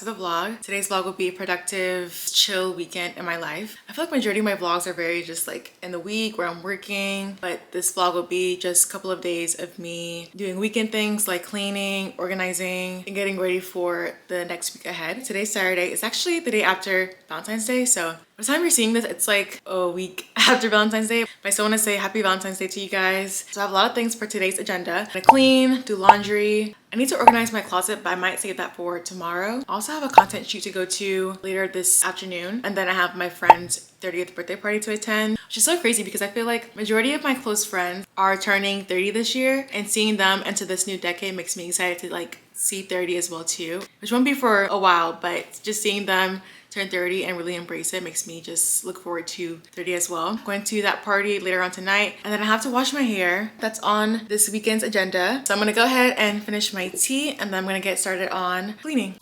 the vlog. Today's vlog will be a productive, chill weekend in my life. I feel like majority of my vlogs are very just like in the week where I'm working, but this vlog will be just a couple of days of me doing weekend things like cleaning, organizing, and getting ready for the next week ahead. Today's Saturday. It's actually the day after Valentine's Day, so by the time you're seeing this, it's like a week after Valentine's Day. But I still want to say happy Valentine's Day to you guys. So I have a lot of things for today's agenda. I'm gonna clean, do laundry. I need to organize my closet, but I might save that for tomorrow. I also have a content shoot to go to later this afternoon. And then I have my friend's 30th birthday party to attend, which is so crazy because I feel like majority of my close friends are turning 30 this year, and seeing them into this new decade makes me excited to like see 30 as well too, which won't be for a while, but just seeing them turn 30 and really embrace it makes me just look forward to 30 as well. I'm going to that party later on tonight, and then I have to wash my hair. That's on this weekend's agenda. So I'm gonna go ahead and finish my tea, and then I'm gonna get started on cleaning.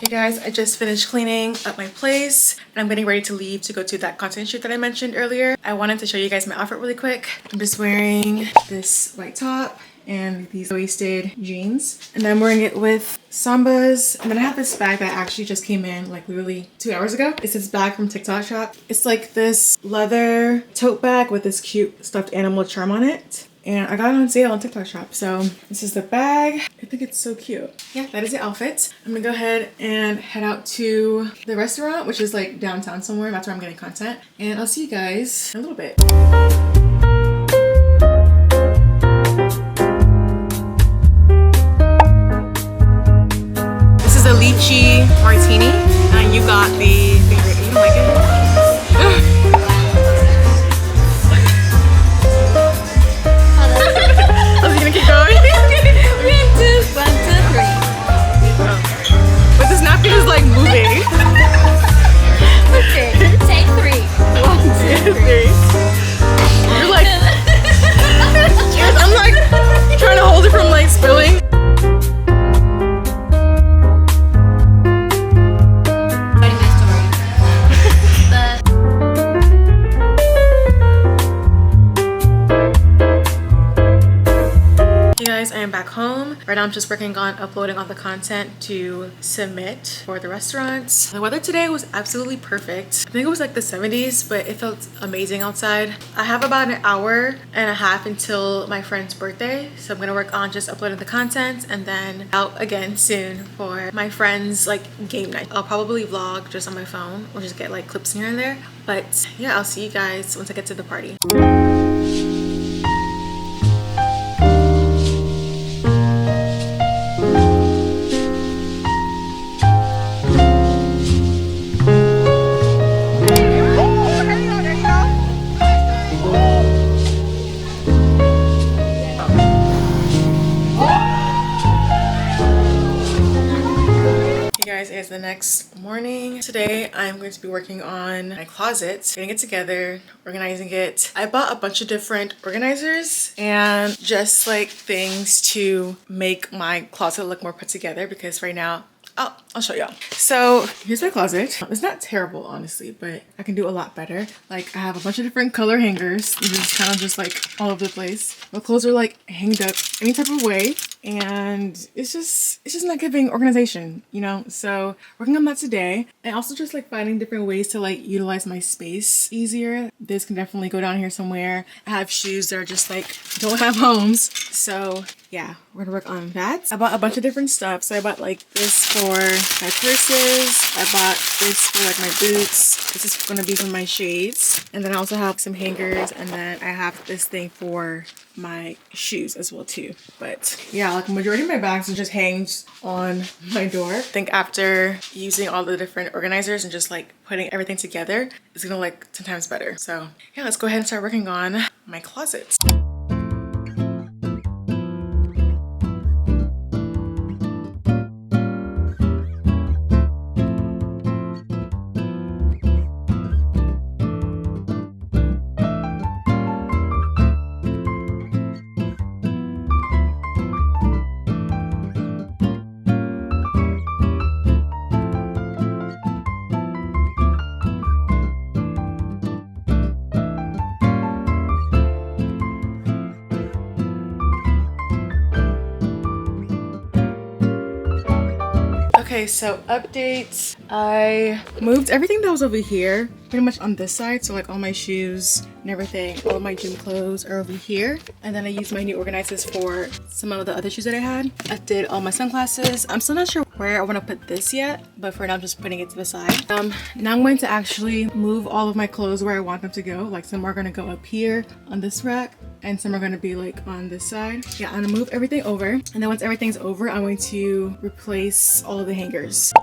Guys, I just finished cleaning up my place and I'm getting ready to leave to go to that content shoot that I mentioned earlier. I wanted to show you guys my outfit really quick. I'm just wearing this white top and these waisted jeans, and I'm wearing it with Sambas. And then I have this bag that actually just came in like literally 2 hours ago. It's this bag from TikTok shop. It's like this leather tote bag with this cute stuffed animal charm on it. And I got it on sale on TikTok shop. So this is the bag. I think it's so cute. Yeah, that is the outfit. I'm gonna go ahead and head out to the restaurant, which is like downtown somewhere. That's where I'm getting content. And I'll see you guys in a little bit. This is a lychee martini. And you got the favorite. You don't like it? Keep going. 1, 2, 3. But this napkin is like moving. Okay, take 3. 1, 2, 3. You're like, cheers. I'm like trying to hold it from like spilling. I am back home. Right now I'm just working on uploading all the content to submit for the restaurants. The weather today was absolutely perfect. I think it was like the 70s, but it felt amazing outside. I have about an hour and a half until my friend's birthday, so I'm gonna work on just uploading the content and then out again soon for my friend's like game night. I'll probably vlog just on my phone or just get like clips here and there, but yeah, I'll see you guys once I get to the party. the next morning. Today I'm going to be working on my closet, getting it together, organizing it. I bought a bunch of different organizers and just like things to make my closet look more put together, because right now I'll show y'all. So here's my closet. It's not terrible, honestly, but I can do a lot better. Like, I have a bunch of different color hangers. They're just kind of just like all over the place. My clothes are like hanged up any type of way, and it's just not giving organization, you know? So working on that today, and also just like finding different ways to like utilize my space easier. This can definitely go down here somewhere. I have shoes that are just like don't have homes. So yeah, we're gonna work on that. I bought a bunch of different stuff. So I bought like this for my purses. I bought this for like my boots. This is gonna be for my shades. And then I also have some hangers, and then I have this thing for my shoes as well too. But yeah, like the majority of my bags are just hanged on my door. I think after using all the different organizers and just like putting everything together, it's gonna look 10 times better. So yeah, let's go ahead and start working on my closet. Okay, so updates. I moved everything that was over here pretty much on this side. So like all my shoes and everything, all my gym clothes are over here. And then I used my new organizers for some of the other shoes that I had. I did all my sunglasses. I'm still not sure where I want to put this yet, but for now I'm just putting it to the side. Now I'm going to actually move all of my clothes where I want them to go. Like some are going to go up here on this rack, and some are going to be like on this side. Yeah, I'm gonna move everything over, and then once everything's over, I'm going to replace all of the hangers.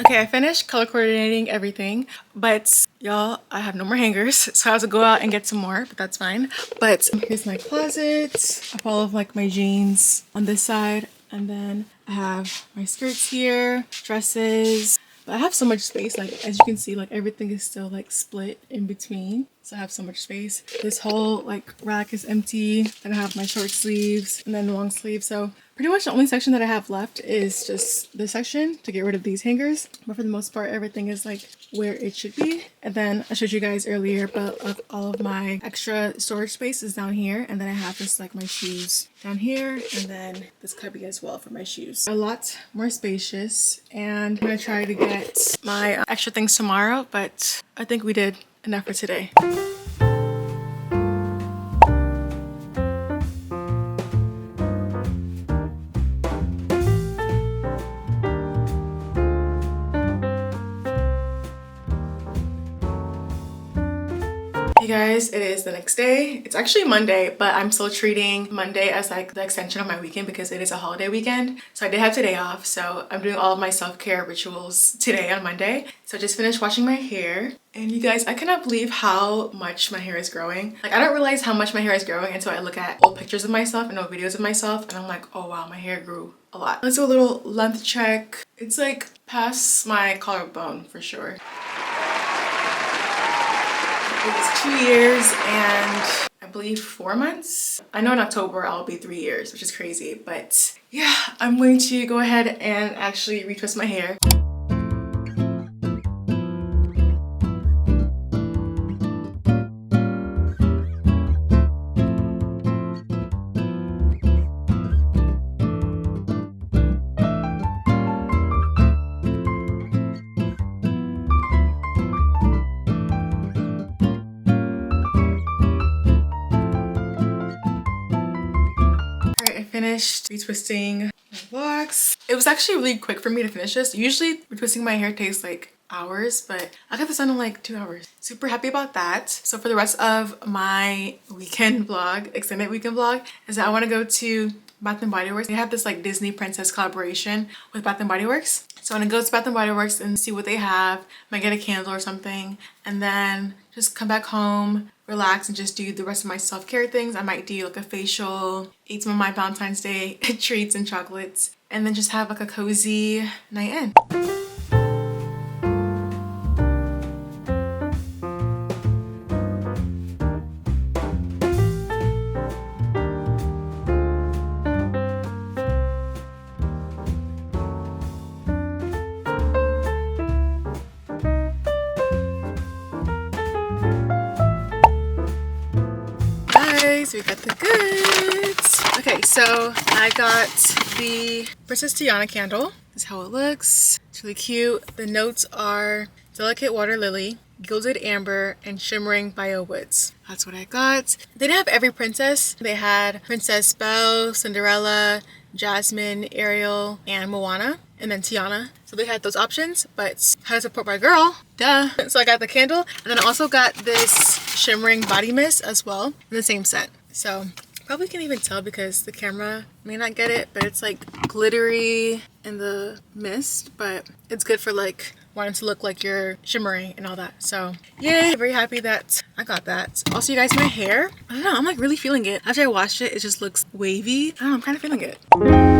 Okay, I finished color coordinating everything, but y'all, I have no more hangers, so I have to go out and get some more, but that's fine. But here's my closet. I have all of like my jeans on this side, and then I have my skirts here, dresses. But I have so much space, like as you can see, like everything is still like split in between. So I have so much space. This whole like rack is empty. Then I have my short sleeves and then the long sleeves. So pretty much the only section that I have left is just this section to get rid of these hangers. But for the most part, everything is like where it should be. And then I showed you guys earlier, but all of my extra storage space is down here. And then I have just like my shoes down here, and then this cubby as well for my shoes. A lot more spacious, and I'm gonna try to get my extra things tomorrow, but I think we did enough for today. Hey guys, it is the next day. It's actually Monday, but I'm still treating Monday as like the extension of my weekend because it is a holiday weekend. So I did have today off, so I'm doing all of my self-care rituals today on Monday. So I just finished washing my hair. And you guys, I cannot believe how much my hair is growing. Like, I don't realize how much my hair is growing until I look at old pictures of myself and old videos of myself, and I'm like, oh wow, my hair grew a lot. Let's do a little length check. It's like past my collarbone for sure. It was 2 years and I believe 4 months. I know in October I'll be 3 years, which is crazy, but yeah, I'm going to go ahead and actually retwist my hair. Finished retwisting my locks. It was actually really quick for me to finish this. Usually retwisting my hair takes like hours, but I got this done in like 2 hours. Super happy about that. So for the rest of my weekend vlog, extended weekend vlog, is that I want to go to Bath and Body Works. They have this like Disney princess collaboration with Bath and Body Works. So I'm gonna go to Bath and Body Works and see what they have. Might get a candle or something, and then just come back home, relax, and just do the rest of my self-care things. I might do like a facial, eat some of my Valentine's Day treats and chocolates, and then just have like a cozy night in. So we got the goods. Okay, so I got the Princess Tiana candle. This is how it looks. It's really cute. The notes are delicate water lily, gilded amber, and shimmering bio woods. That's what I got. They didn't have every princess. They had Princess Belle, Cinderella, Jasmine, Ariel, and Moana, and then Tiana. So they had those options, but how to support my girl, duh. So I got the candle, and then I also got this shimmering body mist as well in the same set. So probably can't even tell because the camera may not get it, but it's like glittery in the mist, but it's good for like wanting to look like you're shimmering and all that. So yay, very happy that I got that. Also, you guys, my hair, I don't know, I'm like really feeling it. After I washed it, it just looks wavy. I don't know, I'm kind of feeling it.